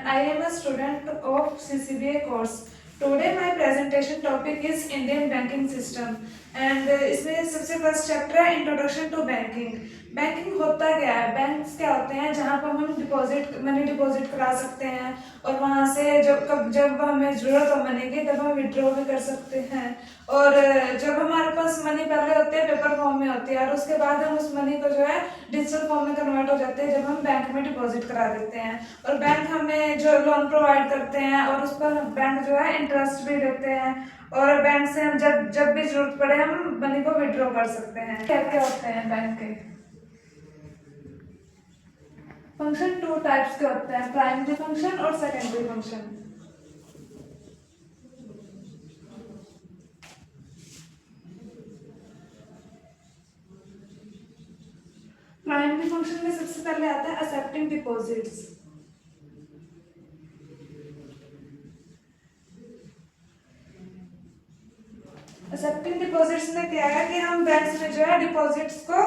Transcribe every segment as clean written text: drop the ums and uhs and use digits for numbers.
and I am a student of CCBA course. Today my presentation topic is Indian banking system and इसमें सबसे first chapter है introduction to banking. Banking होता क्या है? Banks क्या होते हैं जहाँ पर हम मनी डिपॉजिट करा सकते हैं और वहाँ से जब हमें ज़रूरत हो मनी की तब हम विड्रॉ भी कर सकते हैं। और जब हमारे पास मनी पहले होती है पेपर फॉर्म में होती है और उसके बाद हम उस मनी को जो है डिजिटल फॉर्म में कन्वर्ट हो जाते हैं जब हम बैंक में डिपॉजिट करा देते हैं। और बैंक हमें जो लोन प्रोवाइड करते हैं और उस पर बैंक जो है इंटरेस्ट भी देते हैं और बैंक से हम जब भी जरूरत पड़े हम मनी को विड्रॉ कर सकते हैं। क्या क्या होते हैं बैंक के फंक्शन? टू टाइप्स के होते हैं, प्राइमरी फंक्शन और सेकेंडरी फंक्शन। प्राइमरी फंक्शन में सबसे पहले आता है एक्सेप्टिंग डिपॉजिट्स। एक्सेप्टिंग डिपॉजिट्स में क्या है कि हम बैंक में जो है डिपॉजिट्स को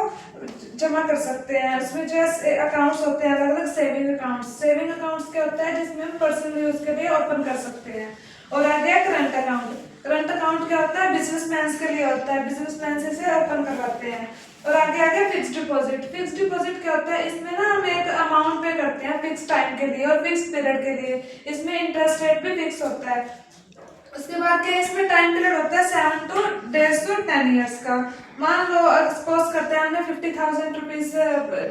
जमा कर सकते हैं। उसमें जो है अकाउंट्स होते हैं अलग अलग सेविंग अकाउंट्स क्या होता है जिसमें हम पर्सनल यूज के लिए ओपन कर सकते हैं। और आ गया करंट अकाउंट क्या होता है? बिजनेसमैन के लिए होता है, बिजनेसमैन से इसे ओपन करवाते हैं। और आगे आ गया फिक्स डिपॉजिट क्या होता है? इसमें ना हम एक अमाउंट पे करते हैं फिक्स टाइम के लिए और फिक्स पीरियड के लिए, इसमें इंटरेस्ट रेट भी फिक्स होता है। उसके बाद क्या इसमें टाइम पीरियड होता है 7 to 10 ईयर्स का। मान लो सपोज करते हैं हमने 50,000 रुपीज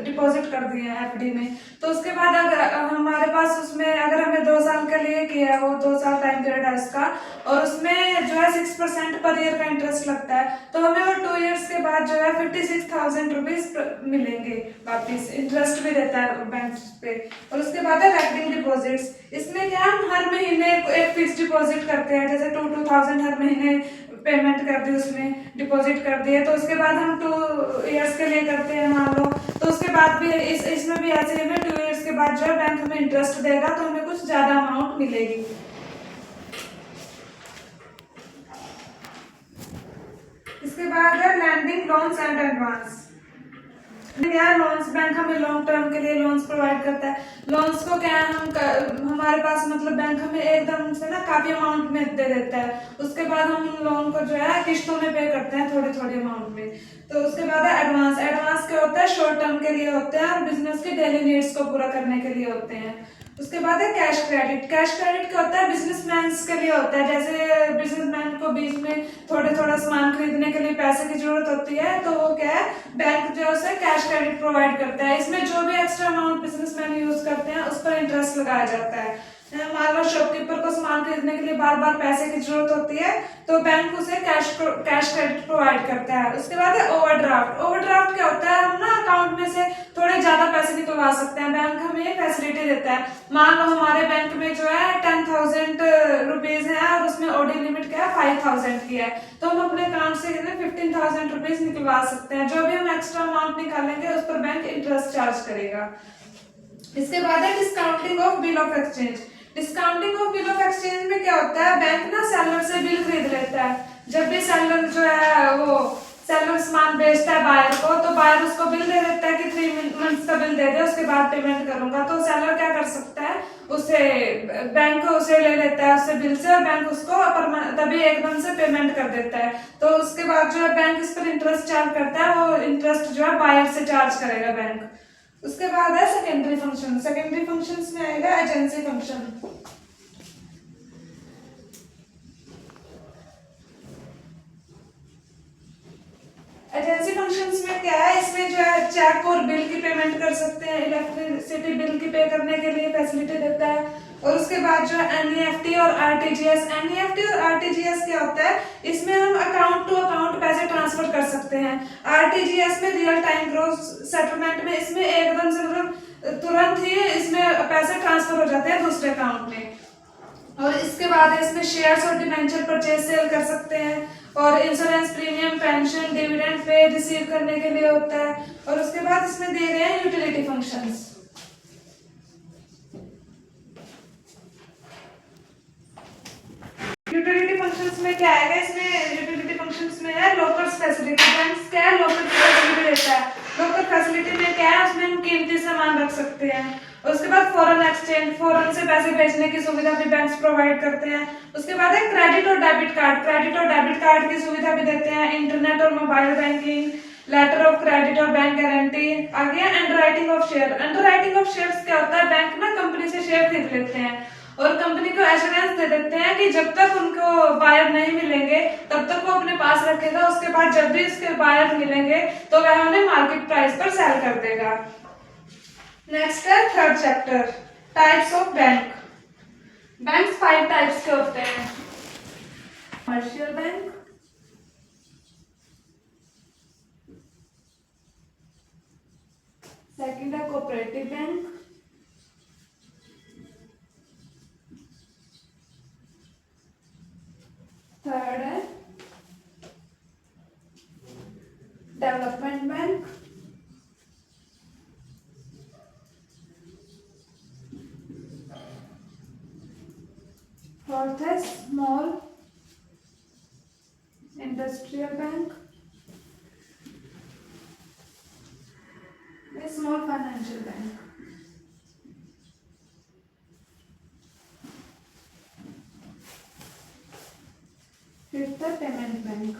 डिपॉजिट कर दिए हैं एफडी में, तो उसके बाद अगर हमारे पास उसमें अगर हमें 2 साल के लिए किया है, वो 2 साल टाइम पीरियड है उसका, और उसमें जो है 6% पर ईयर का इंटरेस्ट लगता है, तो हमें वो 2 ईयर्स के बाद जो है 56,000 रुपीज मिलेंगे वापिस। इंटरेस्ट भी देता है बैंक पे। और उसके बाद है रेकरिंग डिपॉजिट्स। इसमें क्या हम हर महीने एक फिक्स डिपॉजिट करते हैं, जैसे 2,000 हर महीने पेमेंट कर दी, उसमें डिपॉजिट कर दिए, तो उसके बाद हम 2 ईयर्स के लिए करते हैं मान लो, तो उसके बाद भी इसमें भी ऐसे ही 2 ईयर्स के बाद जो है बैंक हमें इंटरेस्ट देगा तो हमें कुछ ज्यादा अमाउंट मिलेगी। इसके बाद है लैंडिंग लोन्स एंड एडवांस। क्या लोन्स? बैंक हमें लॉन्ग टर्म के लिए लोन्स प्रोवाइड करता है। लोन्स को क्या है हमारे पास मतलब बैंक हमें एकदम से ना काफी अमाउंट में दे देता है, उसके बाद हम उन लोन को जो है किस्तों में पे करते हैं थोड़ी थोड़ी अमाउंट में। तो उसके बाद है एडवांस क्या होता है? शॉर्ट टर्म के लिए होते हैं और बिजनेस के डेली नीड्स को पूरा करने के लिए होते हैं। उसके बाद है कैश क्रेडिट क्या होता है? बिजनेसमैन के लिए होता है, जैसे बिजनेसमैन को बीच में थोड़ा सामान खरीदने के लिए पैसे की जरूरत होती है, तो वो क्या है बैंक जो है कैश क्रेडिट प्रोवाइड करता है। इसमें जो भी एक्स्ट्रा अमाउंट बिजनेसमैन यूज करते हैं उस पर इंटरेस्ट लगाया जाता है। मान लो शॉपकीपर को सामान खरीदने के लिए बार बार पैसे की जरूरत होती है, तो बैंक उसे कैश क्रेडिट प्रोवाइड करता है। उसके बाद है ओवरड्राफ्ट क्या होता है? हम ना अकाउंट में से थोड़े ज्यादा पैसे निकलवा सकते हैं, बैंक हमें फैसिलिटी देता है। मान लो हमारे बैंक में जो है 10,000 रुपीज है और उसमें ओडी लिमिट क्या है 5,000 की है, तो हम अपने अकाउंट से 15,000 रुपीज निकलवा सकते हैं। जो भी हम एक्स्ट्रा अमाउंट निकालेंगे उस पर बैंक इंटरेस्ट चार्ज करेगा। इसके बाद है discounting of bill of exchange. में क्या होता है? बैंक ना सेलर से बिल खरीद लेता है। जब भी सेलर जो है वो सेलर सामान बेचता है बायर को, तो बायर उसको बिल दे देता है कि 3 मंथ्स का बिल दे दे, उसके बाद पेमेंट करूंगा। तो सेलर क्या कर सकता है? उसे बैंक उसे ले लेता है उससे बिल से, और बैंक उसको तभी एकदम से पेमेंट कर देता है। तो उसके बाद जो है बैंक इस पर इंटरेस्ट चार्ज करता है, वो इंटरेस्ट जो है बायर से चार्ज करेगा बैंक। उसके बाद है सेकेंडरी फंक्शंस में आएगा एजेंसी फंक्शन। एजेंसी फंक्शंस में क्या है? इसमें जो है चेक और बिल की पेमेंट कर सकते हैं, इलेक्ट्रिसिटी बिल की पे करने के लिए फैसिलिटी देता है। और उसके बाद जो है एनईएफटी और आरटीजीएस क्या होता है? इसमें हम अकाउंट टू अकाउंट पैसे ट्रांसफर कर सकते हैं। आरटीजीएस में रियल टाइम ग्रोस सेटलमेंट में इसमें एकदम से मतलब तुरंत ही इसमें पैसे ट्रांसफर हो जाते हैं दूसरे अकाउंट में। और इसके बाद इसमें शेयर्स और डिबेंचर परचेज सेल कर सकते हैं, और insurance premium pension dividend pay receive करने के लिए होता है। और उसके बाद इसमें दे रहे हैं यूटिलिटी फंक्शंस। यूटिलिटी फंक्शंस में क्या आएगा? इसमें यूटिलिटी फंक्शंस में है लोकल फैसिलिटी। बैंक क्या है? लोकल फैसिलिटी देता है। लोकल फैसिलिटी में क्या है? उसमें हम कीमती सामान रख सकते हैं। उसके बाद फॉरेन एक्सचेंज, फॉरेन से पैसे भेजने की सुविधा भी बैंक्स प्रोवाइड करते हैं। उसके बाद है क्रेडिट और डेबिट कार्ड, क्रेडिट और डेबिट कार्ड की सुविधा भी देते हैं। इंटरनेट और mobile banking, letter of credit और बैंक गारंटी। आगे underwriting of share, underwriting of shares क्या होता है, बैंक ना कंपनी से शेयर खरीद लेते हैं और कंपनी को एश्योरेंस दे देते हैं कि जब तक उनको बायर नहीं मिलेंगे तब तक वो अपने पास रखेगा, उसके बाद जब भी उसके बायर मिलेंगे तो वह उन्हें मार्केट प्राइस पर सेल कर देगा। नेक्स्ट है third chapter, types of bank. Banks 5 types के होते हैं। कमर्शियल बैंक, सेकंड है कोऑपरेटिव बैंक, थर्ड है डेवलपमेंट बैंक, फोर्थ है small industrial bank, small financial bank. Fifth है पेमेंट बैंक।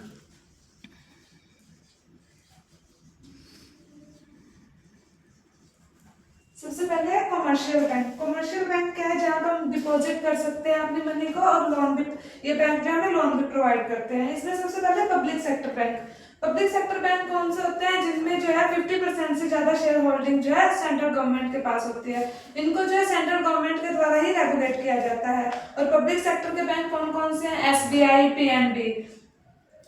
सबसे पहले है कमर्शियल बैंक। कमर्शियल बैंक क्या है, जहाँ पर हम डिपॉजिट कर सकते हैं अपनी मनी को और लोन भी, ये बैंक जो है लोन भी प्रोवाइड करते हैं। इसमें सबसे पहले public sector bank. Public sector bank कौन से होते हैं, जिनमें जो है 50% से ज्यादा शेयर होल्डिंग जो है सेंट्रल गवर्नमेंट के पास होती है। इनको जो है सेंट्रल गवर्नमेंट के द्वारा ही रेगुलेट किया जाता है। और पब्लिक सेक्टर के बैंक कौन कौन से हैं, SBI, PNB।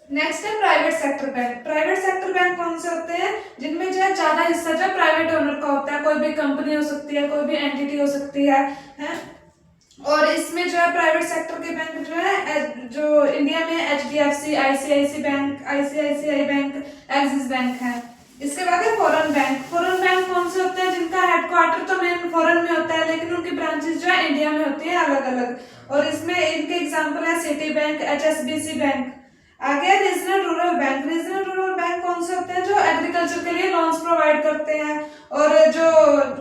नेक्स्ट है private sector bank. Private sector bank कौन से होते हैं, जिनमें जो है ज्यादा हिस्सा जो प्राइवेट ओनर का होता है, कोई भी कंपनी हो सकती है, कोई भी एंटिटी हो सकती है? और इसमें जो है प्राइवेट सेक्टर के बैंक जो है, जो इंडिया में HDFC, ICICI bank, axis bank है। इसके बाद है फॉरेन बैंक। फॉरेन बैंक कौन से होते हैं, जिनका हेडक्वार्टर तो मेन फॉरेन में होता है लेकिन उनकी ब्रांचेस जो है इंडिया में होती है अलग अलग। और इसमें इनके एग्जांपल है सिटी बैंक, HSBC बैंक। आगे regional rural bank. Regional rural bank कौन से होते हैं, जो एग्रीकल्चर के लिए लोन्स प्रोवाइड करते हैं और जो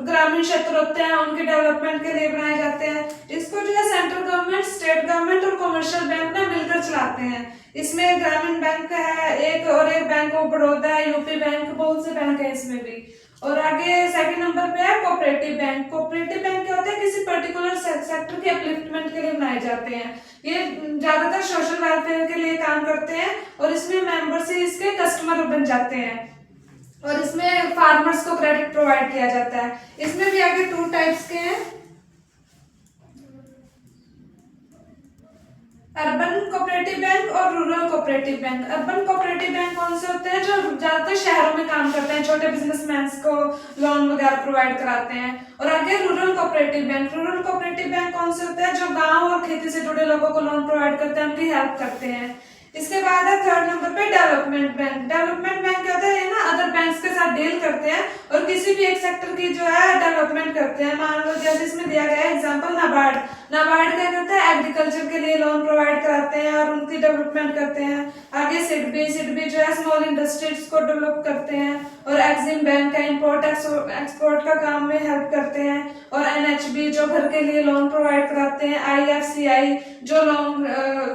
ग्रामीण क्षेत्र होते हैं उनके डेवलपमेंट के लिए बनाए जाते हैं। इसको जो है सेंट्रल गवर्नमेंट, स्टेट गवर्नमेंट और कमर्शियल बैंक ना मिलकर चलाते हैं। इसमें ग्रामीण बैंक है एक, और एक बैंक ऑफ बड़ौदा है, यूपी बैंक, बहुत से बैंक है इसमें भी। और आगे सेकंड नंबर पे है कोऑपरेटिव बैंक। कोऑपरेटिव बैंक क्या होता है, किसी पर्टिकुलर सेक्टर के अपलिफ्टमेंट के लिए बनाए जाते हैं। ये ज्यादातर सोशल वेलफेयर के लिए काम करते हैं और इसमें मेंबर्स ही इसके कस्टमर बन जाते हैं। और इसमें फार्मर्स को क्रेडिट प्रोवाइड किया जाता है। इसमें भी आगे 2 टाइप्स के हैं, अर्बन कोऑपरेटिव बैंक और rural cooperative bank. Urban cooperative bank कौन से होते हैं, जो ज्यादातर शहरों में काम करते हैं, छोटे बिजनेसमैन को लोन वगैरह प्रोवाइड कराते हैं। और आगे rural cooperative bank. Rural cooperative bank कौन से होते हैं, जो गांव और खेती से जुड़े लोगों को लोन प्रोवाइड करते हैं, उनकी हेल्प करते हैं। इसके बाद है थर्ड नंबर पे डेवलपमेंट बैंक। डेवलपमेंट बैंक क्या होता है, ये ना अदर बैंक्स के साथ डील करते हैं और किसी भी एक सेक्टर की जो है डेवलपमेंट करते हैं। मान लो जैसे इसमें दिया गया है एग्जांपल नाबार्ड। नाबार्ड क्या करता है, एग्रीकल्चर के लिए लोन प्रोवाइड कराते हैं और उनकी डेवलपमेंट करते हैं। आगे सिडबी जो है स्मॉल इंडस्ट्रीज को डेवलप करते हैं। और एक्सिम बैंक है, इंपोर्ट एक्सपोर्ट का काम में हेल्प करते हैं। और NHB जो घर के लिए लोन प्रोवाइड कराते हैं। IFCI जो लोन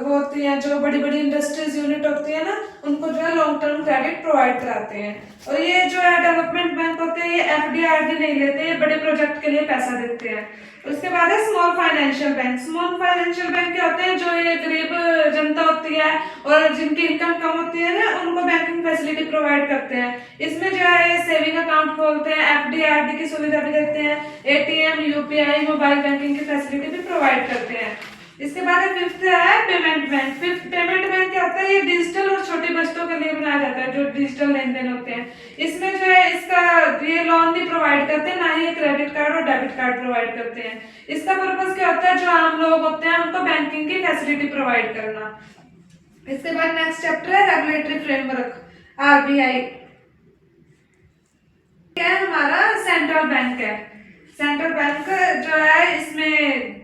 होती है, जो बड़ी बड़ी इंडस्ट्रीज यूनिट होती है ना, उनको जो है लॉन्ग टर्म क्रेडिट प्रोवाइड कराते हैं। और ये जो है डेवलपमेंट बैंक होते हैं, ये FD नहीं लेते, ये बड़े प्रोजेक्ट के लिए पैसा देते हैं। उसके बाद है small financial bank. Small financial bank क्या होते हैं, जो ये गरीब जनता होती है और जिनकी इनकम कम होती है ना, उनको बैंकिंग फैसिलिटी प्रोवाइड करते हैं। इसमें जो है सेविंग अकाउंट खोलते हैं, FD की सुविधा भी देते हैं, ATM, UPI, मोबाइल बैंकिंग की फैसिलिटी भी प्रोवाइड करते हैं। इसके बाद फिफ्थ है payment bank. Fifth payment bank क्या होता है, ये डिजिटल और छोटे बचतों के लिए बनाया जाता है, जो डिजिटल लेन देन होते हैं। इसमें जो है इसका ये लोन नहीं प्रोवाइड करते, ना ही क्रेडिट कार्ड और डेबिट कार्ड प्रोवाइड करते हैं। इसका पर्पस क्या होता है, जो आम लोग होते हैं उनको बैंकिंग की फैसिलिटी प्रोवाइड करना। इसके बाद नेक्स्ट चैप्टर है रेगुलेटरी फ्रेमवर्क, RBI। क्या है हमारा सेंट्रल बैंक है। सेंट्रल बैंक जो है, इसमें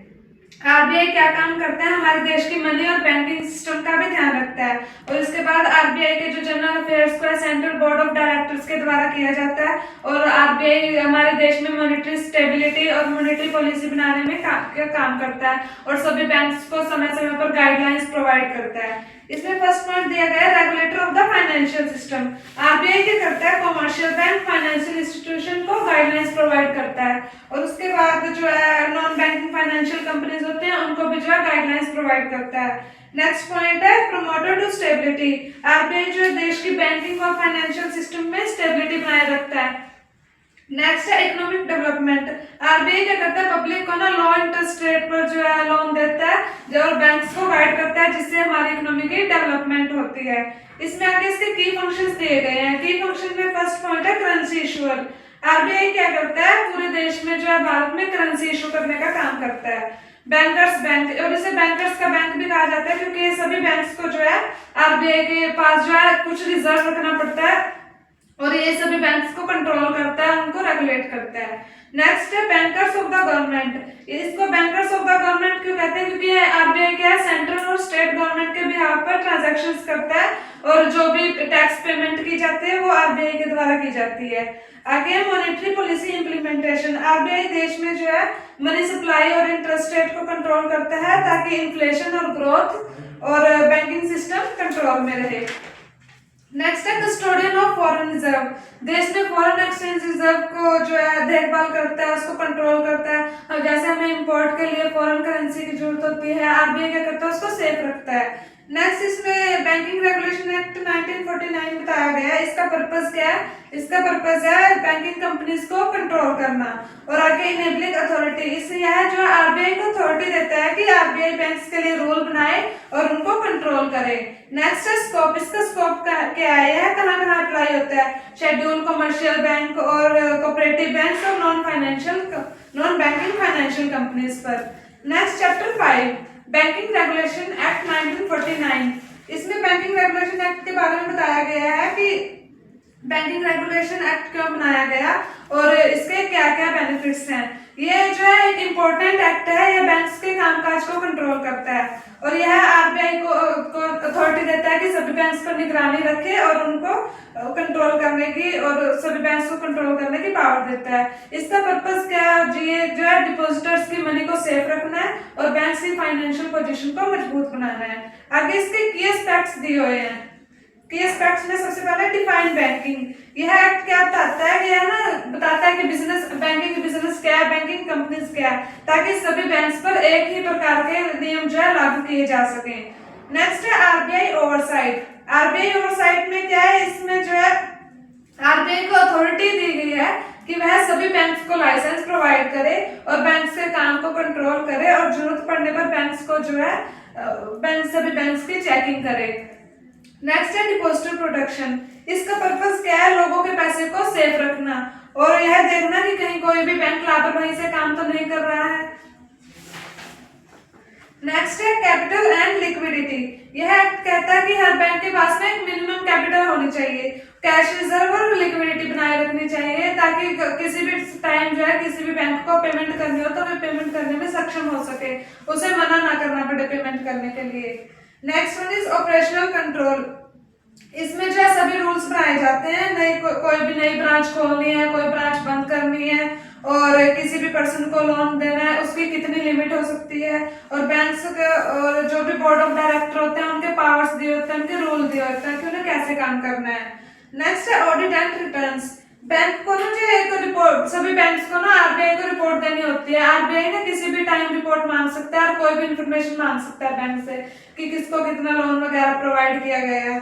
RBI आरबीआई क्या काम करता है, हमारे देश की मनी और बैंकिंग सिस्टम का भी ध्यान रखता है। और इसके बाद आरबीआई के जो जनरल अफेयर्स को सेंट्रल बोर्ड ऑफ डायरेक्टर्स के द्वारा किया जाता है। और आरबीआई हमारे देश में मॉनेटरी स्टेबिलिटी और मॉनेटरी पॉलिसी बनाने में काम करता है और सभी बैंक्स को समय समय पर गाइडलाइंस प्रोवाइड करता है। इसमें फर्स्ट पॉइंट दिया गया है regulator of the financial system. RBI क्या करता है, कमर्शियल बैंक फाइनेंशियल इंस्टीट्यूशन को गाइडलाइंस प्रोवाइड करता है। और उसके बाद जो है नॉन बैंकिंग फाइनेंशियल कंपनीज होते हैं उनको भी जो है गाइडलाइंस प्रोवाइड करता है। नेक्स्ट पॉइंट है प्रमोटर टू स्टेबिलिटी। आरबीआई जो है देश की बैंकिंग और फाइनेंशियल सिस्टम में स्टेबिलिटी बनाए रखता है। नेक्स्ट है इकोनॉमिक डेवलपमेंट। आरबीआई क्या करता है, पब्लिक को ना लो इंटरेस्ट रेट पर जो है लोन देता है और बैंक्स को गाइड करता है जिससे हमारी इकोनॉमी की डेवलपमेंट होती है। इसमें आगे इसके की फंक्शंस दिए गए हैं। की फंक्शन में फर्स्ट पॉइंट है करेंसी इशूअर। आरबीआई क्या करता है, पूरे देश में जो है भारत में करेंसी इशू करने का काम करता है। बैंकर्स बैंक, और इसे बैंकर्स का बैंक भी कहा जाता है क्योंकि ये सभी बैंक्स को जो है आरबीआई के पास जो है कुछ रिजर्व रखना पड़ता है और ये सभी बैंक्स को कंट्रोल करता है, उनको रेगुलेट करता है। नेक्स्ट है बैंकर्स ऑफ द गवर्नमेंट। इसको बैंकर्स ऑफ द गवर्नमेंट क्यों कहते हैं, क्योंकि आरबीआई क्या है सेंट्रल और स्टेट गवर्नमेंट के बिहाफ पर ट्रांजैक्शंस करता है और जो भी टैक्स पेमेंट की जाती है वो आरबीआई के द्वारा की जाती है। आगे मॉनेटरी पॉलिसी इंप्लीमेंटेशन। आरबीआई देश में जो है मनी सप्लाई और इंटरेस्ट रेट को कंट्रोल करता है ताकि इन्फ्लेशन और ग्रोथ और बैंकिंग सिस्टम कंट्रोल में रहे। नेक्स्ट है कस्टोडियन ऑफ फॉरेन रिजर्व। देश में फॉरेन एक्सचेंज रिजर्व को जो है देखभाल करता है, उसको कंट्रोल करता है। अब जैसे हमें इंपोर्ट के लिए फॉरेन करेंसी की जरूरत होती है, आरबीआई क्या करता है, उसको सेफ रखता है। नेक्स्ट इसमें बैंकिंग रेगुलेशन एक्ट 1949 बताया गया है। इसका पर्पस क्या है, इसका पर्पस है बैंकिंग कंपनीज को कंट्रोल करना। और आगे इनेबलिंग अथॉरिटी, इससे यह जो आरबीआई को अथॉरिटी देता है कि आरबीआई बैंक्स के लिए रूल बनाए और उनको कंट्रोल करे। नेक्स्ट है स्कोप। इसका स्कोप क्या है, यह कहाँ कहाँ अप्लाई होता है, शेड्यूल कमर्शियल बैंक और कोऑपरेटिव बैंक और नॉन बैंकिंग फाइनेंशियल कंपनीज पर। Next chapter 5 banking regulation act 1949। इसमें बैंकिंग रेगुलेशन एक्ट के बारे में बताया गया है कि बैंकिंग रेगुलेशन एक्ट क्यों बनाया गया और इसके क्या क्या बेनिफिट्स हैं। ये जो है एक इम्पोर्टेंट एक्ट है, यह बैंक्स के कामकाज को कंट्रोल करता है और यह आरबीआई को अथॉरिटी देता है कि सभी बैंक्स पर निगरानी रखे और उनको कंट्रोल करने की और सभी बैंक्स को कंट्रोल करने की पावर देता है। इसका पर्पस क्या है, ये जो है डिपॉजिटर्स की मनी को सेफ रखना है और बैंक्स की फाइनेंशियल पोजीशन को मजबूत बनाना है। आगे इसके की एस्पेक्ट्स दिए हुए हैं। की एस्पेक्ट्स में सबसे पहले डिफाइन बैंकिंग। यह एक्ट क्या बताता है कि यह ना बताता है कि बिजनेस बैंकिंग बिजनेस क्या है, बैंकिंग कंपनीज क्या है, ताकि सभी बैंक्स पर एक ही प्रकार के नियम जो है लागू किए जा सके। नेक्स्ट है आरबीआई ओवरसाइट। आरबीआई ओवरसाइट में क्या है, इसमें जो है आरबीआई को अथॉरिटी दी गई है कि वह सभी बैंक्स को लाइसेंस प्रोवाइड करे और बैंक्स के काम को कंट्रोल करे और जरूरत पड़ने पर बैंक्स को जो है सभी बैंक्स की चेकिंग करे। नेक्स्ट है डिपॉजिटर प्रोटेक्शन। इसका पर्पस क्या है, लोगों के पैसे को सेफ रखना और यह देखना कि कहीं कोई भी बैंक लापरवाही से काम तो नहीं कर रहा है। नेक्स्ट है कैपिटल एंड लिक्विडिटी। यह एक्ट कहता है कि हर बैंक के पास में एक मिनिमम कैपिटल होनी चाहिए, कैश रिजर्व और लिक्विडिटी बनाए रखनी चाहिए ताकि किसी भी टाइम जो है किसी भी बैंक को पेमेंट करनी हो तो वे पेमेंट करने में सक्षम हो सके, उसे मना ना करना पड़े पेमेंट करने के लिए। Next one is operational control. इसमें जो है सभी रूल्स बनाए जाते हैं, कोई भी नई ब्रांच खोलनी है, कोई ब्रांच बंद करनी है और किसी भी पर्सन को लोन देना है उसकी कितनी लिमिट हो सकती है और बैंक्स के और जो भी बोर्ड ऑफ डायरेक्टर होते हैं उनके पावर्स दिए होते हैं, उनके रूल दिए होते हैं कि उन्हें कैसे काम करना है। नेक्स्ट है ऑडिट एंड रिटर्न्स। बैंक को ना जो एक रिपोर्ट, सभी बैंक्स को ना आरबीआई को रिपोर्ट देनी होती है। आरबीआई ना किसी भी टाइम रिपोर्ट मांग सकता है और कोई भी इंफॉर्मेशन मांग सकता है बैंक से कि किसको कितना लोन वगैरह प्रोवाइड किया गया है।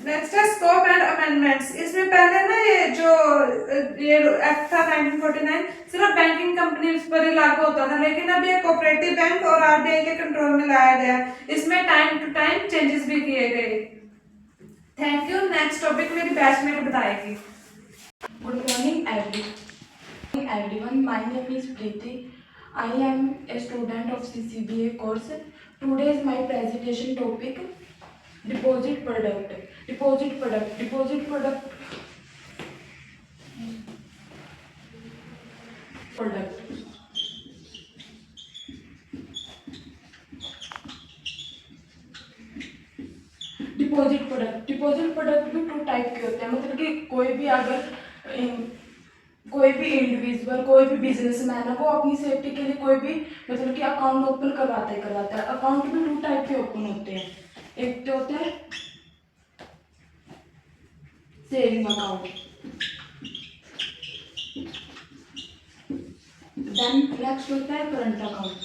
नेक्स्ट है स्कोप एंड अमेंडमेंट्स। इसमें पहले ना ये एक्ट था 1949 सिर्फ बैंकिंग कंपनीज पर ही लागू होता था, लेकिन अब ये कोऑपरेटिव बैंक और आरबीआई के कंट्रोल में लाया गया। इसमें टाइम टू टाइम चेंजेस भी किए गए। Thank you. नेक्स्ट टॉपिक मेरी बैचमेट बताएगी। Good morning everyone. My name is Preeti. I am a student of CCBA course. Today is my presentation topic deposit product. Deposit product भी 2 type के होते हैं, मतलब कि कोई भी इंडिविजुअल, कोई भी बिजनेसमैन है, वो अपनी सेफ्टी के लिए कोई भी मतलब कि अकाउंट ओपन करवाता है। अकाउंट भी 2 टाइप के ओपन होते हैं। एक तो होता है सेविंग अकाउंट, देन नेक्स्ट होता है करंट अकाउंट।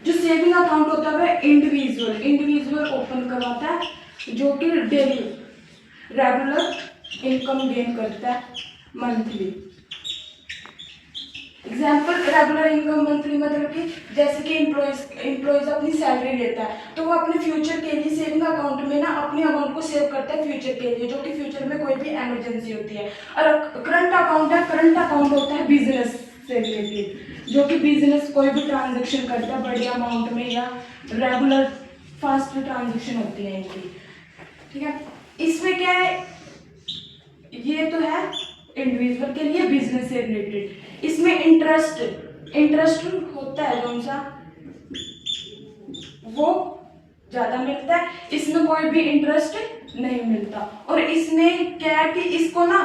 जो सेविंग अकाउंट होता है वह इंडिविजुअल ओपन करवाता है, जो कि डेली रेगुलर इनकम गेन करता है monthly. Example, regular income monthly मतलब कि जैसे कि एम्प्लॉयज अपनी सैलरी लेता है, तो वो अपने फ्यूचर के लिए सेविंग अकाउंट में ना अपने अमाउंट को सेव करता है फ्यूचर के लिए, जो कि फ्यूचर में कोई भी इमरजेंसी होती है। और करंट अकाउंट होता है बिजनेस से रिलेटेड, जो कि बिजनेस कोई भी ट्रांजेक्शन करता है बड़ी अमाउंट में या रेगुलर फास्ट ट्रांजेक्शन होती है इनकी, ठीक है। इसमें क्या है, ये तो है इंडिविजुअल के लिए बिजनेस से रिलेटेड। इसमें इंटरेस्ट होता है कौन सा, वो ज्यादा मिलता है, इसमें कोई भी इंटरेस्ट नहीं मिलता। और इसमें क्या है कि इसको ना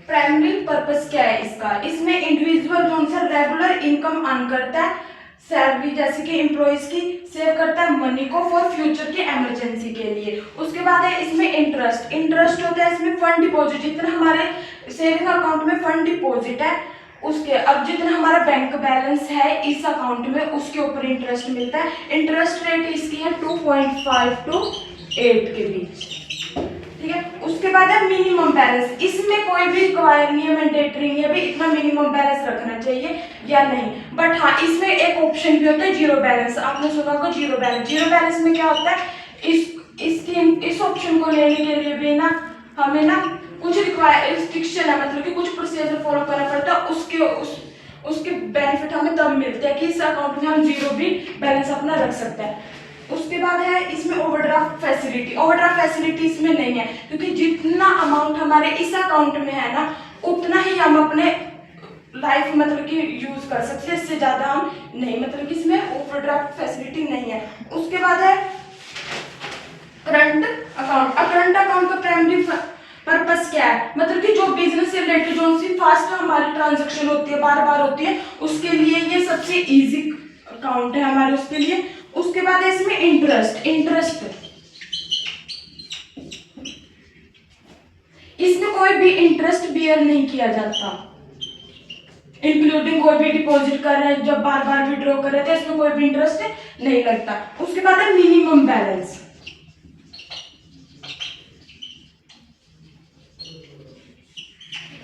प्राइमरी पर्पस क्या है इसका, इसमें इंडिविजुअल कौन सा रेगुलर इनकम अर्न करता है, सैलरी जैसे कि एम्प्लॉइज की सेव करता है मनी को फॉर फ्यूचर की इमरजेंसी के लिए। उसके बाद है इसमें इंटरेस्ट होता है इसमें फंड डिपॉजिट, जितना हमारे सेविंग अकाउंट में फंड डिपॉजिट है उसके अब जितना हमारा बैंक बैलेंस है इस अकाउंट में उसके ऊपर इंटरेस्ट मिलता है। इंटरेस्ट रेट इसकी है 2.5 to 8 के बीच, ठीक है। उसके बाद है मिनिमम बैलेंस, इसमें कोई भी रिक्वायर नहीं है, मैंडेटरी नहीं है भी इतना मिनिमम बैलेंस रखना चाहिए या नहीं, बट हाँ इसमें एक ऑप्शन भी होता है जीरो बैलेंस। आपने सुना होगा जीरो बैलेंस में क्या होता है, इस ऑप्शन को लेने के लिए भी ना हमें ना कुछ रिस्ट्रिक्शन है, मतलब कि कुछ प्रोसीजर फॉलो करना पड़ता है, उसके बेनिफिट हमें तब मिलते हैं कि इस अकाउंट में हम जीरो भी बैलेंस अपना रख सकते हैं। उसके बाद है इसमें ओवरड्राफ्ट फैसिलिटी इसमें नहीं है, क्योंकि जितना अमाउंट हमारे इस अकाउंट में है ना उतना ही हम अपने लाइफ मतलब कि यूज कर सकते हैं, इससे ज्यादा हम नहीं, मतलब कि इसमें ओवरड्राफ्ट फैसिलिटी नहीं है। उसके बाद है करंट अकाउंट का प्राइमरी पर्पस क्या है, मतलब कि जो बिजनेस से रिलेटेड जो सी फास्ट हमारी ट्रांजैक्शन होती है बार बार होती है उसके लिए ये सबसे इजी अकाउंट है हमारे उसके लिए। उसके बाद है इसमें इंटरेस्ट इसमें कोई भी इंटरेस्ट बियर नहीं किया जाता, इंक्लूडिंग कोई भी डिपॉजिट कर रहे हैं जब बार बार विड्रॉ कर रहे थे इसमें कोई भी इंटरेस्ट नहीं लगता। उसके बाद है मिनिमम बैलेंस,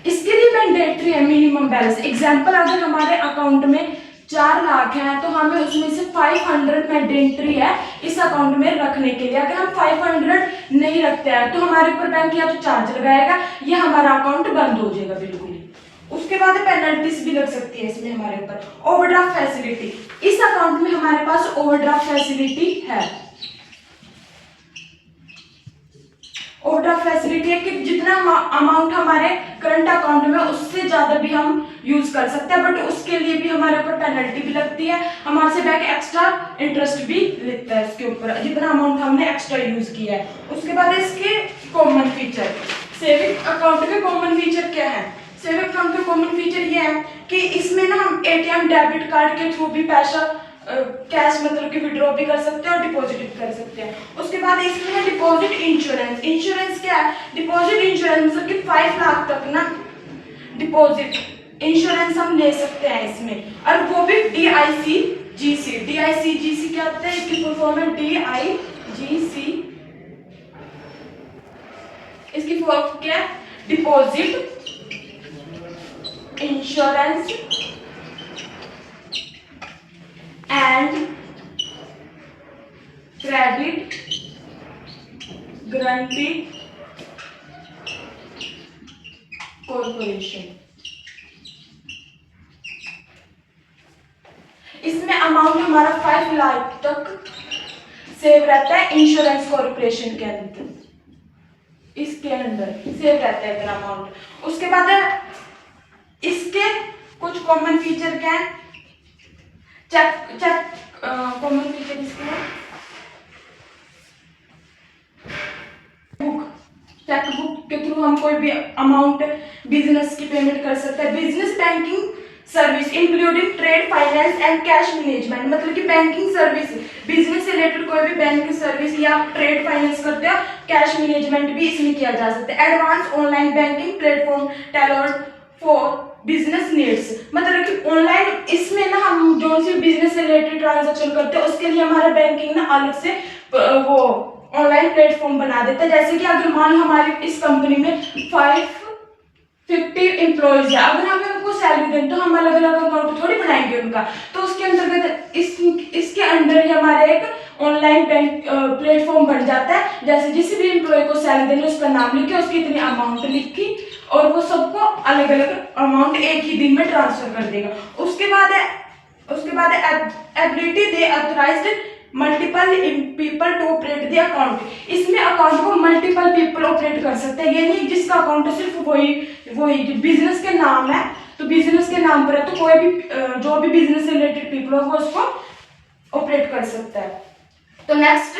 इसके लिए मैंडेटरी है मिनिमम बैलेंस। एग्जांपल, अगर हमारे अकाउंट में 4 लाख है तो हमें उसमें से 500 मैंडेटरी है इस अकाउंट में रखने के लिए। अगर हम 500 नहीं रखते हैं तो हमारे ऊपर बैंक या तो चार्ज लगाएगा या हमारा अकाउंट बंद हो जाएगा बिल्कुल ही। उसके बाद पेनल्टीज भी लग सकती है इसमें हमारे ऊपर। ओवरड्राफ्ट फैसिलिटी, इस अकाउंट में हमारे पास ओवरड्राफ्ट फैसिलिटी है। ओवरड्राफ्ट फैसिलिटी है कि जितना अमाउंट हमारे करंट अकाउंट में उससे ज्यादा भी हम यूज कर सकते हैं, बट उसके लिए भी हमारे ऊपर पेनल्टी भी लगती है, हमारे से बैंक एक्स्ट्रा इंटरेस्ट भी लेता है इसके ऊपर जितना अमाउंट हमने एक्स्ट्रा यूज किया है। उसके बाद इसके कॉमन फीचर, सेविंग अकाउंट के कॉमन फीचर क्या है, सेविंग अकाउंट के कॉमन फीचर ये है कि इसमें ना हम एटीएम डेबिट कार्ड के थ्रू भी पैसा कैश मतलब कि विड्रॉ भी कर सकते हैं और डिपॉजिट भी कर सकते हैं। उसके बाद इसमें है डिपॉजिट इंश्योरेंस क्या है, डिपॉजिट इंश्योरेंस मतलब कि 5 लाख तक ना डिपॉजिट इंश्योरेंस हम ले सकते हैं इसमें, और वो भी DICGC क्या होता है, इसकी फुल फॉर्म है DIGC, इसकी फुल फॉर्म क्या है, deposit insurance and credit guarantee corporation. इसमें अमाउंट हमारा 5 लाख तक सेव रहता है इंश्योरेंस कॉर्पोरेशन के अंदर, इसके अंदर सेव रहता है इतना अमाउंट। उसके बाद इसके कुछ कॉमन फीचर क्या है, चेक कॉमन फीचर इसके है बुक, चेक बुक के थ्रू हम कोई भी अमाउंट बिजनेस की पेमेंट कर सकते हैं। Business banking service including trade finance and cash management, मतलब कि बैंकिंग सर्विस बिजनेस से रिलेटेड कोई भी बैंकिंग सर्विस या ट्रेड फाइनेंस करते हो, कैश मैनेजमेंट भी इसमें किया जा सकता है। Advance online banking platform tailored for business needs, मतलब कि ऑनलाइन इसमें ना हम जो सी बिजनेस से रिलेटेड ट्रांजेक्शन करते हैं उसके लिए हमारा बैंकिंग ना अलग से वो ऑनलाइन प्लेटफॉर्म बना देता है। जैसे कि अगर मान लो हमारी इस कंपनी में 550 एम्प्लॉयज है, अगर हमें उनको सैलरी दें तो हम अलग अलग अकाउंट थोड़ी बनाएंगे उनका, तो उसके अंतर्गत इसके अंडर ही हमारा एक ऑनलाइन बैंक प्लेटफॉर्म बन जाता है। जैसे जिस भी एम्प्लॉय को सैलरी देनी उसका नाम लिख के उसकी इतनी अमाउंट लिखी और वो सबको अलग अलग अमाउंट एक ही दिन में ट्रांसफर कर देगा। उसके बाद ability they authorised multiple people to operate the account, इसमें अकाउंट को मल्टीपल पीपल ऑपरेट कर सकते हैं। ये नहीं जिसका अकाउंट सिर्फ वही बिजनेस के नाम है तो बिजनेस के नाम पर है तो कोई भी जो भी बिजनेस से रिलेटेड पीपल हो वो उसको ऑपरेट कर सकता है। तो नेक्स्ट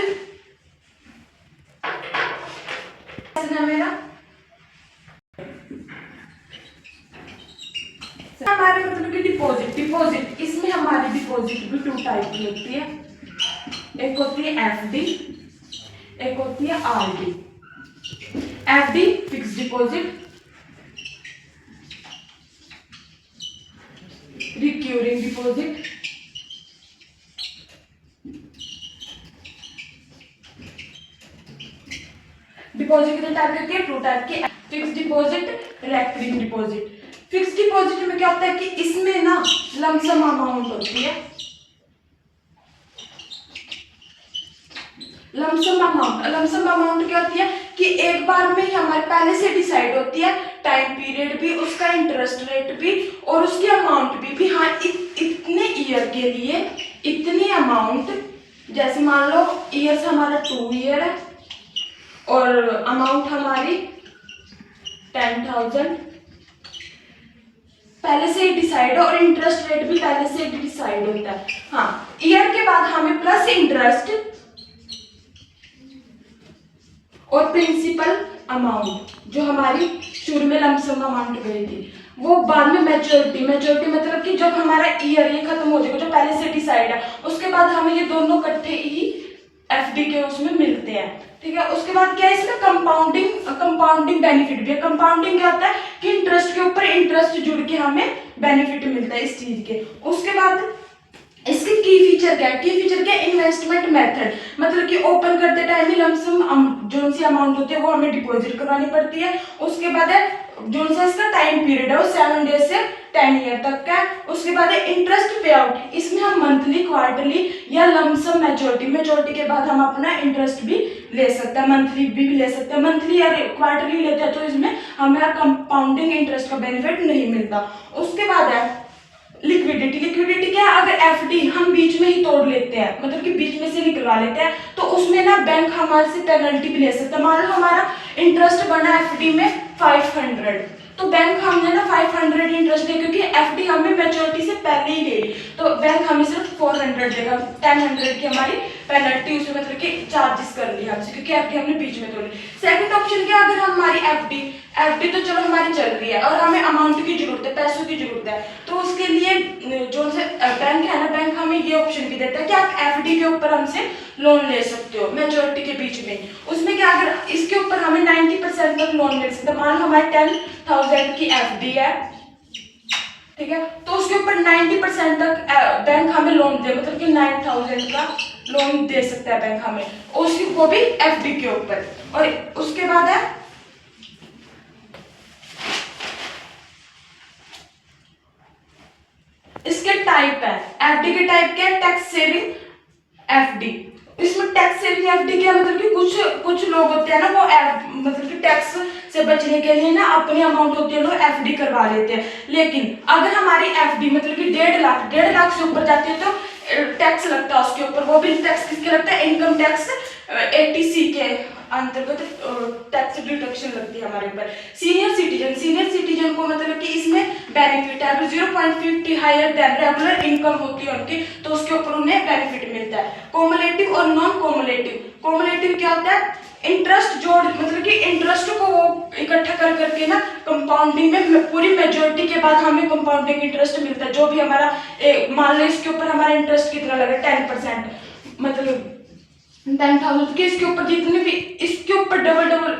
है मेरा हमारे मतलब कि डिपॉजिट इसमें हमारी डिपॉजिट भी 2 टाइप की होती है, एक होती है एफडी, एक होती है RD. FD fix deposit, recurring deposit, deposit कितने टाइप की होती है? 2 टाइप की, fix deposit, recurring deposit. Fix deposit में क्या होता है कि इसमें ना लमसम अमाउंट होती है, लमसम अमाउंट क्या होती है कि एक बार में ही हमारे पहले से डिसाइड होती है, टाइम पीरियड भी, उसका इंटरेस्ट रेट भी और उसकी अमाउंट भी हाँ इतने ईयर के लिए इतनी अमाउंट, जैसे मान लो ईयर्स हमारा 2 ईयर है और अमाउंट हमारी 10,000 पहले से ही डिसाइड और इंटरेस्ट रेट भी पहले से ही डिसाइड होता है। हाँ, ईयर के बाद हमें प्लस इंटरेस्ट और प्रिंसिपल अमाउंट जो हमारी शुरू में लमसम अमाउंट गई थी वो बाद में मैच्योरिटी मतलब कि जब हमारा ईयर ये खत्म हो जाएगा जो पहले से डिसाइड है उसके बाद हमें ये दोनों इकट्ठे ही एफडी के उसमें मिलते हैं। ठीक है, उसके बाद क्या है इसमें कंपाउंडिंग बेनिफिट भी है। कंपाउंडिंग क्या होता है कि इंटरेस्ट के ऊपर इंटरेस्ट जुड़ के हमें बेनिफिट मिलता है इस चीज के। उसके बाद इसके की फीचर क्या है? इन्वेस्टमेंट मेथड, मतलब कि ओपन करते टाइम ही लमसम जो सी अमाउंट होती है वो हमें डिपॉजिट करवानी पड़ती है। उसके बाद जो सा इसका टाइम पीरियड है वो 7 डेज से 10 ईयर तक का है। उसके बाद इंटरेस्ट पे आउट, इसमें हम मंथली, क्वार्टरली या लमसम मैच्योरिटी के बाद हम अपना इंटरेस्ट भी ले सकते हैं, मंथली भी ले सकते हैं। मंथली या क्वार्टरली लेते हैं तो इसमें हमें कंपाउंडिंग इंटरेस्ट का बेनिफिट नहीं मिलता। उसके बाद है लिक्विडिटी क्या है? अगर एफडी हम बीच में ही तोड़ लेते हैं, मतलब कि बीच में से निकलवा लेते हैं तो उसमें ना बैंक हमारे से पेनल्टी भी ले सकता है। मान लो हमारा इंटरेस्ट बना एफडी में 500 तो बैंक हमने ना 500 इंटरेस्ट दिया क्योंकि एफडी हमें मैच्योरिटी से पहले ही ले ली तो बैंक हमें सिर्फ 400 देगा। 1000 की हमारी पेनल्टी उसमें मतलब कि चार्जेस कर लिया हमसे क्योंकि एफडी हमने बीच में तोड़ी। सेकंड ऑप्शन क्या, अगर हमारी एफडी तो चलो हमारी चल रही है और हमें अमाउंट की जरूरत है, पैसों की जरूरत है, तो उसके लिए जो से बैंक है ना, बैंक हमें ये ऑप्शन भी देता है कि आप एफडी के ऊपर हमसे लोन ले सकते हो मैच्योरिटी के बीच में। उसमें क्या, अगर इसके ऊपर हमें 90% तक लोन मिल सकता है। मान लो हमारी 10,000 की एफडी है, ठीक है, तो उसके ऊपर 90% तक बैंक हमें लोन दे, मतलब कि 9,000 का लोन दे सकता है बैंक हमें, उसकी वो भी एफडी के ऊपर। और उसके बाद है इसके टाइप है, एफडी के टाइप क्या है? Tax saving FD. इसमें टैक्स सेविंग एफडी क्या मतलब कि कुछ लोग होते हैं ना वो मतलब कि टैक्स से बचने के लिए ना अपनी अमाउंट होती है वो एफडी करवा लेते हैं। लेकिन अगर हमारी एफडी मतलब कि 1.5 लाख से ऊपर जाती है तो टैक्स लगता है उसके ऊपर। वो भी टैक्स किसके लगता है? इनकम टैक्स 80C के अंतर्गत टैक्स डिडक्शन लगती है हमारे ऊपर। सीनियर सिटीजन को मतलब कि इसमें बेनिफिट है, अगर 0.50 हायर देन रेगुलर इनकम होती है उनकी तो उसके ऊपर उन्हें बेनिफिट मिलता है। कोमुलेटिव और नॉन कोमुलेटिव क्या होता है, इंटरेस्ट जोड़ मतलब कि इंटरेस्ट को वो इकट्ठा कर करके ना कंपाउंडिंग में पूरी मेजोरिटी के बाद हमें कंपाउंडिंग इंटरेस्ट मिलता है। जो भी हमारा मान लो इसके ऊपर हमारा इंटरेस्ट कितना लगा 10%, मतलब 10,000 के इसके ऊपर जितने भी इसके ऊपर डबल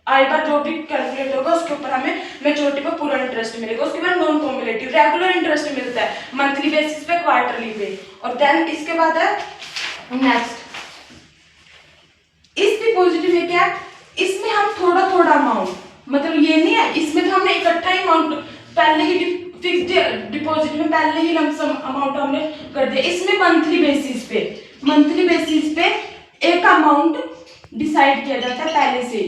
आई बार जो भी कैलकुलेट होगा उसके ऊपर हमें मेजोरिटी पर पूरा इंटरेस्ट मिलेगा। उसके बाद नॉन कॉम्युलेटिव रेगुलर इंटरेस्ट मिलता है मंथली बेसिस पे, क्वार्टरली पे। और देन इसके बाद है नेक्स्ट इस डिपॉजिट में क्या, इसमें हम थोड़ा थोड़ा अमाउंट, मतलब ये नहीं है इसमें तो हमने इकट्ठा ही अमाउंट पहले ही फिक्स्ड डिपॉजिट में पहले ही लमसम अमाउंट हमने कर दिया। इसमें मंथली बेसिस पे एक अमाउंट डिसाइड किया जाता है पहले से,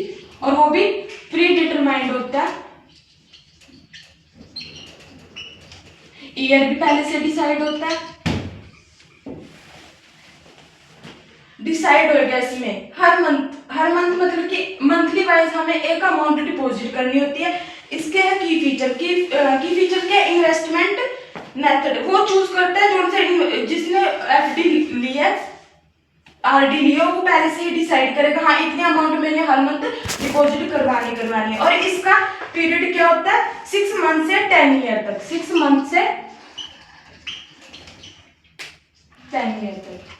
और वो भी प्री डिटरमाइंड होता है। ईयर भी पहले से डिसाइड होता है, डिसाइड हो गया। इसमें हर मंथ मतलब कि मंथली वाइज हमें एक अमाउंट डिपॉजिट करनी होती है। इसके है की फीचर के इन्वेस्टमेंट मेथड वो चूज करता है जो से जिसने एफडी ली है आरडी लिया वो पहले से ही डिसाइड करेगा हाँ इतने अमाउंट मैंने हर मंथ डिपॉजिट करवानी है। और इसका पीरियड क्या होता है 6 मंथ से 10 ईयर तक, 6 मंथ से 10 ईयर तक।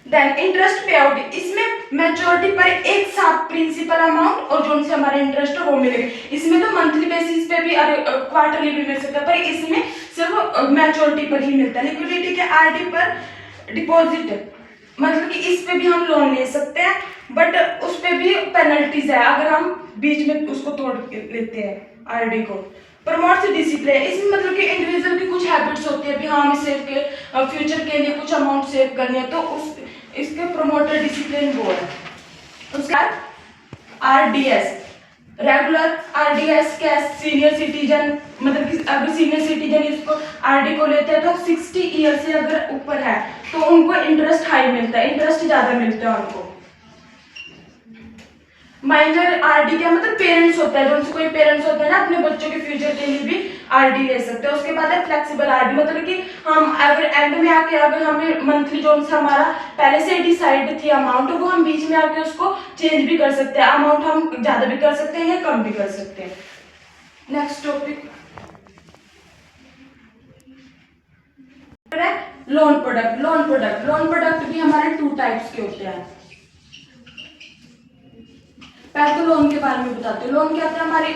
देन इंटरेस्ट पे आउट, इसमें मैच्योरिटी पर एक साथ प्रिंसिपल अमाउंट और जो से हमारा इंटरेस्ट है वो मिलेगा। इसमें तो मंथली बेसिस पे भी क्वार्टरली भी मिल सकता है, पर इसमें सिर्फ मैच्योरिटी पर ही मिलता है। लिक्विडिटी के आरडी पर डिपॉजिट मतलब कि इस पे भी हम लोन ले सकते हैं, बट उस पे भी पेनल्टीज है अगर हम बीच में उसको तोड़ लेते हैं आरडी को। प्रमोट्स डिसिप्लिन, इसमें मतलब कि इंडिविजुअल की कुछ हैबिट्स होती है भी हाँ हमें सेव के फ्यूचर के लिए कुछ अमाउंट सेव करनी है तो उस इसके प्रमोटर डिसिप्लिन वो है। उसका आरडीएस रेगुलर आरडीएस क्या सीनियर सिटीजन, मतलब कि अगर सीनियर सिटीजन इसको आरडी को लेते हैं तो 60 ईयर से अगर ऊपर है तो उनको इंटरेस्ट हाई मिलता है, इंटरेस्ट ज्यादा मिलता है उनको। माइनर आरडी क्या मतलब पेरेंट्स होता है, जो कोई पेरेंट्स होता है ना अपने बच्चों के फ्यूचर के लिए भी आरडी ले सकते हैं। उसके बाद है फ्लेक्सिबल आरडी, मतलब कि हम अगर एंड में आके अगर हमें मंथली जो हमारा पहले से डिसाइड थी अमाउंट वो हम बीच में आके उसको चेंज भी कर सकते हैं, अमाउंट हम ज्यादा भी कर सकते हैं या कम भी कर सकते हैं। नेक्स्ट टॉपिक लोन प्रोडक्ट भी हमारे 2 टाइप्स के होते हैं। पहले तो लोन के बारे में बताते हैं। लोन क्या होता है, हमारे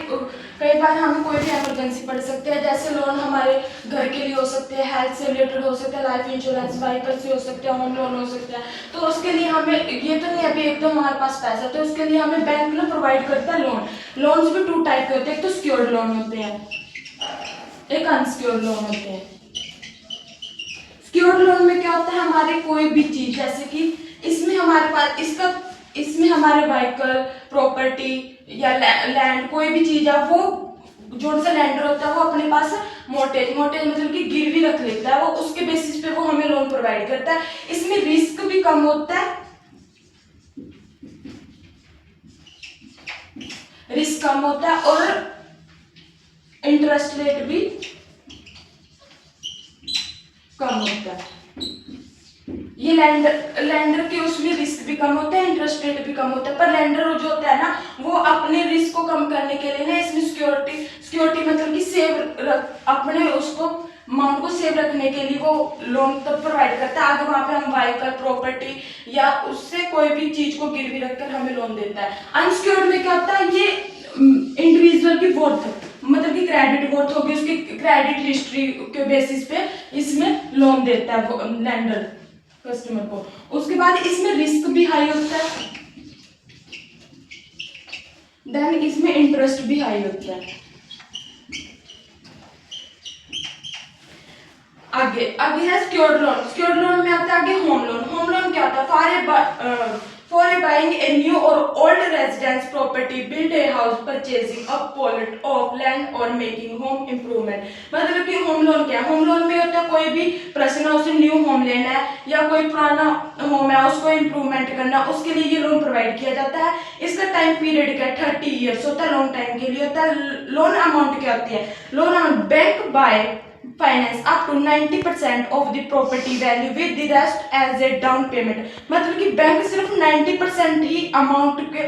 कई बार हमें कोई भी इमरजेंसी पड़ सकती है, जैसे लोन हमारे घर के लिए हो सकते हैं, हेल्थ से रिलेटेड हो सकते हैं, लाइफ इंश्योरेंस व्हीकल से हो सकते हैं, होम लोन हो सकते हैं। तो उसके लिए हमें ये तो नहीं अभी एकदम हमारे पास पैसा, तो उसके लिए हमें बैंक ना प्रोवाइड करता है लोन। लोन्स भी 2 टाइप के होते हैं, एक तो सिक्योर्ड लोन होते हैं, एक अनसिक्योर्ड लोन होते हैं। सिक्योर्ड लोन में क्या होता है, हमारे कोई भी चीज जैसे कि इसमें हमारे पास इसमें हमारे व्हीकल प्रॉपर्टी या लैंड कोई भी चीज है वो जो सा लैंडर होता है वो अपने पास मोर्टेज मतलब कि गिरवी रख लेता है, वो उसके बेसिस पे वो हमें लोन प्रोवाइड करता है। इसमें रिस्क भी कम होता है, और इंटरेस्ट रेट भी कम होता है। ये लैंडर के उसमें रिस्क भी कम होता है, इंटरेस्ट रेट भी कम होता है, पर लैंडर जो होता है ना वो अपने रिस्क को कम करने के लिए ना इसमें सिक्योरिटी मतलब कि सेव अपने उसको अमाउंट को सेव रखने के लिए वो लोन तब प्रोवाइड करता है अगर वहां पे हम व्हीकल प्रॉपर्टी या उससे कोई भी चीज को गिरवी रखकर हमें लोन देता है। अनसिक्योर्ड में क्या होता है, ये इंडिविजुअल की वर्थ मतलब कि क्रेडिट वर्थ होगी, उसकी क्रेडिट हिस्ट्री के बेसिस पे इसमें लोन देता है वो लैंडर कस्टमर को। उसके बाद इसमें रिस्क भी हाई होता है, देन इसमें इंटरेस्ट भी हाई होता है। आगे है सिक्योर्ड लोन में आता है आगे होम लोन क्या होता है, for buying a new or old residence property, build a house, purchasing a plot of land or making home improvement। मतलब कि होम लोन क्या है? होम लोन में होता है कोई भी पर्सन है उसे न्यू होम लेना है या कोई पुराना होम है उसको इम्प्रूवमेंट करना, उसके लिए ये लोन प्रोवाइड किया जाता है। इसका टाइम पीरियड क्या है? 30 ईयर्स होता है, लॉन्ग टाइम के लिए होता है। लोन अमाउंट क्या होती है? Loan amount bank by finance up to 90% of the property value with the rest as a down payment. मतलब कि बैंक सिर्फ 90% ही अमाउंट के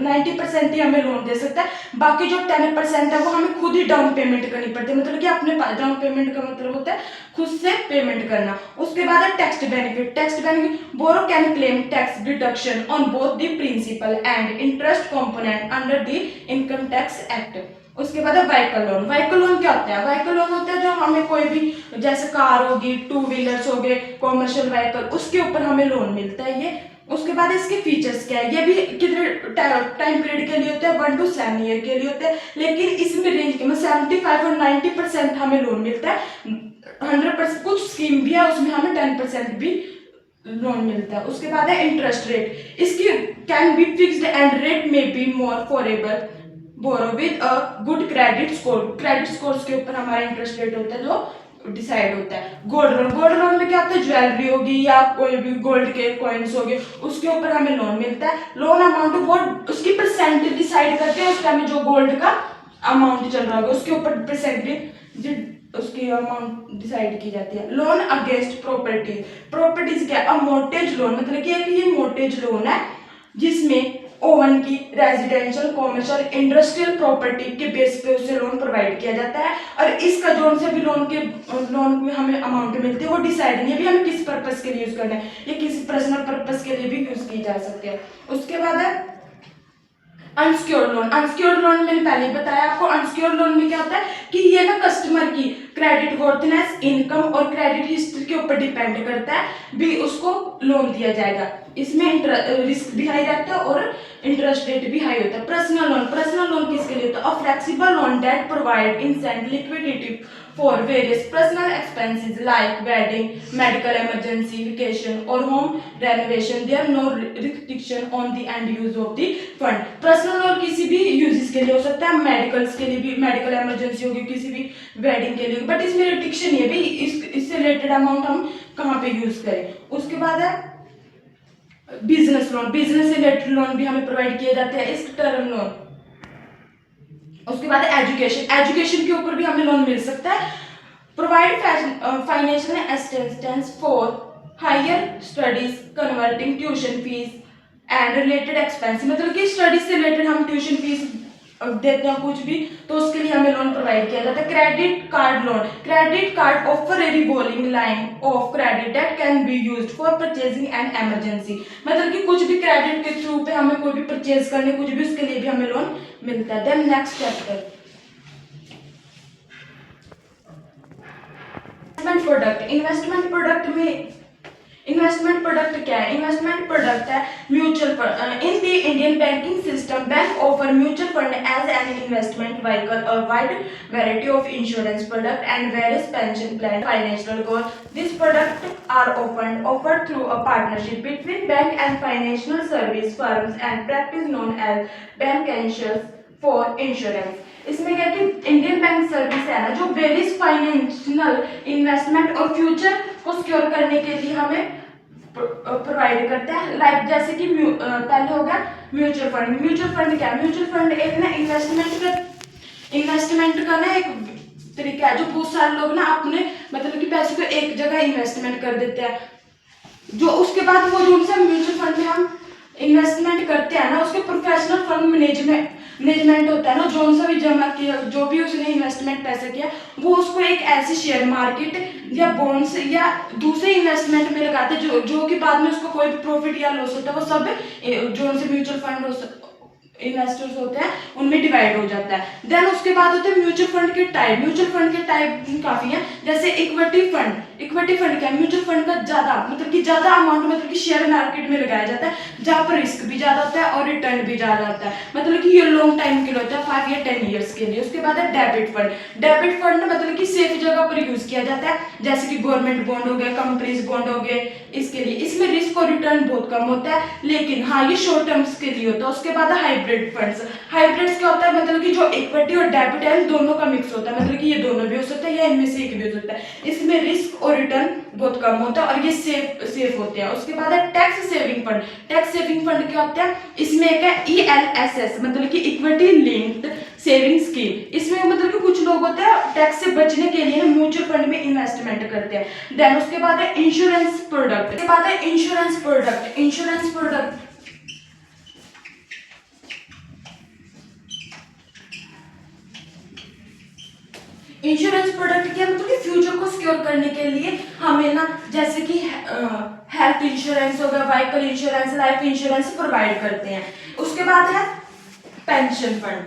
90% ही हमें लोन दे सकता है, बाकी जो 10% है वो हमें खुद ही डाउन पेमेंट करनी पड़ती है। मतलब कि अपने डाउन पेमेंट का मतलब होता है खुद से पेमेंट करना। उसके बाद है tax benefit. Tax benefit borrower can claim tax deduction on both the principal and interest component under the income tax act. उसके बाद है व्हीकल लोन। व्हीकल लोन क्या होता है? व्हीकल लोन होता है जो हमें कोई भी जैसे कार होगी, 2 व्हीलर्स हो गए, कॉमर्शियल व्हीकल, उसके ऊपर हमें लोन मिलता है ये। उसके बाद इसके फीचर्स क्या है? ये भी कितने टाइम पीरियड के लिए होते हैं? 1 to 7 ईयर के लिए होते हैं, लेकिन इसमें रेंज के में 75 और 90% हमें लोन मिलता है। 100% कुछ स्कीम भी है उसमें हमें 10% भी लोन मिलता है। उसके बाद है इंटरेस्ट रेट। इसकी can be fixed and rate may be more forever borrow with a good credit score. Credit scores के ऊपर हमारा इंटरेस्ट रेट होता है जो डिसाइड होता है। Gold loan. गोल्ड लोन में क्या होता है? ज्वेलरी होगी या कोई भी गोल्ड के कॉइन्स हो गए, उसके ऊपर हमें लोन मिलता है। लोन अमाउंट वो उसकी परसेंटेज डिसाइड करते हैं उस टाइम जो गोल्ड का अमाउंट चल रहा होगा उसके ऊपर परसेंटेज उसकी अमाउंट डिसाइड की जाती है। Loan against property. प्रॉपर्टीज क्या है? Mortgage loan. मतलब कि ये मोर्टगेज लोन है जिसमें ओवन की रेजिडेंशियल, कॉमर्शियल, इंडस्ट्रियल प्रॉपर्टी के बेस पे उसे लोन प्रोवाइड किया जाता है। और इसका जोन से भी लोन में हमें अमाउंट मिलती है वो डिसाइड नहीं है भी हमें किस पर्पस के लिए यूज करना है, ये किसी पर्सनल पर्पस के लिए भी यूज की जा सकती है। उसके बाद है अनसिक्योर्ड लोन। अनसिक्योर्ड लोन मैंने पहले ही बताया आपको। अनसिक्योर्ड लोन में क्या होता है कि ये ना कस्टमर की क्रेडिट वर्थनेस, इनकम और क्रेडिट हिस्ट्री के ऊपर डिपेंड करता है भी उसको लोन दिया जाएगा। इसमें रिस्क भी हाई रहता है और इंटरेस्ट रेट भी हाई होता है। Personal loan. पर्सनल लोन किसके लिए होता है? A flexible loan that provide instant liquidity for various personal expenses like wedding, medical emergency, vacation और home renovation. There no restriction on the end use of the fund. Personal loan किसी भी uses के लिए हो सकता है, medicals के लिए भी, मेडिकल इमरजेंसी होगी, किसी भी वेडिंग के लिए, बट इसमें रिस्ट्रिक्शन है भी इससे रिलेटेड अमाउंट हम कहाँ पे यूज करें। उसके बाद है बिजनेस लोन। बिजनेस से रिलेटेड लोन भी हमें प्रोवाइड किए जाते हैं, इस टर्म लोन। उसके बाद एजुकेशन। एजुकेशन के ऊपर भी हमें लोन मिल सकता है। Provide financial assistance for higher studies, converting tuition fees and related expense. मतलब कि स्टडीज से रिलेटेड हम ट्यूशन फीस देते हैं कुछ भी तो उसके लिए हमें लोन प्रोवाइड किया जाता है। Credit card loan. Credit card offer A revolving line of credit that can be used for purchasing and emergency. मतलब कि कुछ भी क्रेडिट के थ्रू पे हमें कोई भी परचेज करने कुछ भी उसके लिए भी हमें लोन मिलता है। Then next chapter investment product. Investment product में इन्वेस्टमेंट प्रोडक्ट क्या है? इन्वेस्टमेंट प्रोडक्ट है mutual fund. In the Indian banking system bank offer mutual fund as an investment vehicle, a wide variety of insurance product and various pension plan, financial goal. This product are offered through a partnership between bank and financial service firms and practice known as bancassurance for insurance। इसमें क्या कि Indian bank service है ना जो various financial investment और future को secure करने के लिए हमें प्रोवाइड करता है। लाइक जैसे कि पहले होगा म्यूचुअल फंड। म्यूचुअल फंड क्या है? म्यूचुअल फंड एक ना इन्वेस्टमेंट का ना एक तरीका है जो बहुत सारे लोग ना अपने मतलब कि पैसे को एक जगह इन्वेस्टमेंट कर देते हैं, जो उसके बाद वो जो सा म्यूचुअल फंड में हम इन्वेस्टमेंट करते हैं ना उसके प्रोफेशनल फंड मैनेजमेंट होता है ना, जो सा भी जमा किया जो भी उसने इन्वेस्टमेंट पैसे किया वो उसको एक ऐसे शेयर मार्केट या बॉन्ड्स या दूसरे इन्वेस्टमेंट में लगाते हैं जो कि बाद में उसको कोई प्रॉफिट या लॉस होता है वो सब जो से म्यूचुअल फंड इन्वेस्टर्स होते हैं उनमें डिवाइड हो जाता है। देन उसके बाद होते हैं म्यूचुअल फंड के टाइप। म्यूचुअल फंड के टाइप काफी हैं, जैसे इक्विटी फंड। इक्विटी फंड क्या है? म्यूचुअल फंड का ज्यादा मतलब कि ज्यादा अमाउंट मतलब कि शेयर मार्केट में लगाया जाता है, जहाँ पर रिस्क भी ज्यादा होता है और रिटर्न भी ज्यादा होता है, मतलब कि ये लॉन्ग टाइम के लिए होता है, 5 या 10 ईयर्स के लिए। उसके बाद है डेबिट फंड। डेबिट फंड मतलब कि सेफ जगह पर यूज किया जाता है, जैसे कि गवर्नमेंट बॉन्ड हो गए, कंपनीज बॉन्ड हो गए, इसके लिए। इसमें रिस्क और रिटर्न बहुत कम होता है, लेकिन हाँ ये शॉर्ट टर्म्स के लिए होता है। उसके बाद है हाइब्रिड फंड्स। हाइब्रिड्स क्या होता है? मतलब कि जो इक्विटी और डेबिट है दोनों का मिक्स होता है, मतलब कि ये दोनों भी हो सकता है या इनमें से एक भी हो सकता है। इसमें रिस्क और रिटर्न बहुत कम होता है और ये सेफ होते हैं। उसके बाद है tax saving fund. Tax saving fund क्या होता है? इसमें एक है ELSS, मतलब कि इक्विटी लिंक्ड सेविंग स्कीम। इसमें मतलब कि कुछ लोग होते हैं टैक्स से बचने के लिए म्यूचुअल फंड में इन्वेस्टमेंट करते हैं। देन उसके बाद है इंश्योरेंस प्रोडक्ट। उसके बाद है insurance product. Insurance product insurance product क्या मतलब कि फ्यूचर को सिक्योर करने के लिए हमें ना, जैसे कि हेल्थ इंश्योरेंस हो गया, vehicle insurance, life insurance provide करते हैं। उसके बाद है pension fund.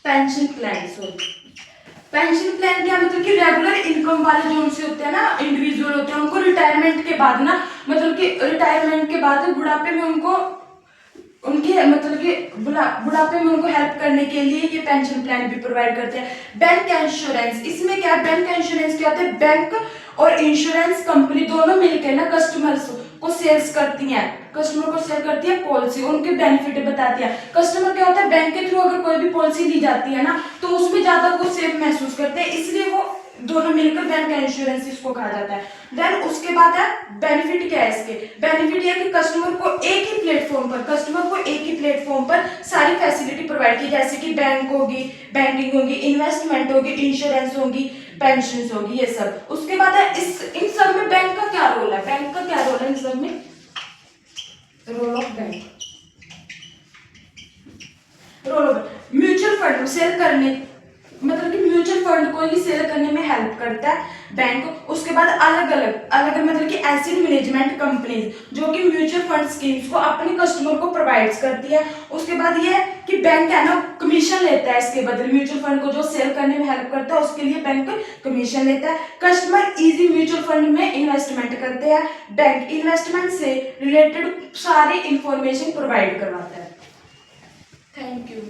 Pension plan pension plan क्या मतलब कि रेगुलर इनकम वाले जो उनसे होते हैं ना, इंडिविजुअल होते हैं, उनको रिटायरमेंट के बाद ना, मतलब कि रिटायरमेंट के बाद बुढ़ापे में उनको उनके मतलब कि बुढ़ापे में उनको हेल्प करने के लिए ये पेंशन प्लान भी प्रोवाइड करते हैं। Bank insurance. इसमें क्या है? बैंक इंश्योरेंस क्या होता है? बैंक और इंश्योरेंस कंपनी दोनों मिलकर ना कस्टमर्स को सेल्स करती हैं, कस्टमर को सेल करती है पॉलिसी, उनके बेनिफिट बताती है। कस्टमर क्या होता है? बैंक के थ्रू अगर कोई भी पॉलिसी दी जाती है ना, तो उसमें ज्यादा वो सेफ महसूस करते हैं, इसलिए वो दोनों मिलकर बैंक इंश्योरेंस इसको कहा जाता है। देन उसके बाद है बेनिफिट। क्या है इसके? बेनिफिट ये कि कस्टमर को एक ही प्लेटफॉर्म पर सारी फैसिलिटी प्रोवाइड की, जैसे कि बैंक होगी, बैंकिंग होगी, इन्वेस्टमेंट होगी, इंश्योरेंस होगी, पेंशन होगी, ये सब। उसके बाद है इन सब में बैंक का क्या रोल है? बैंक का क्या रोल है इन सब में? Role of bank. Mutual fund sell करने, मतलब कि म्यूचुअल फंड को ही सेल करने में हेल्प करता है बैंक। उसके बाद अलग अलग मतलब कि एसेट मैनेजमेंट कंपनीज जो कि म्यूचुअल फंड स्कीम्स को अपने कस्टमर को प्रोवाइड करती है। उसके बाद ये कि बैंक है ना कमीशन लेता है इसके बदले, म्यूचुअल फंड को जो सेल करने में हेल्प करता है उसके लिए बैंक कमीशन लेता है। कस्टमर इजी म्यूचुअल फंड में इन्वेस्टमेंट करते हैं। बैंक इन्वेस्टमेंट से रिलेटेड सारी इंफॉर्मेशन प्रोवाइड करवाता है। Thank you.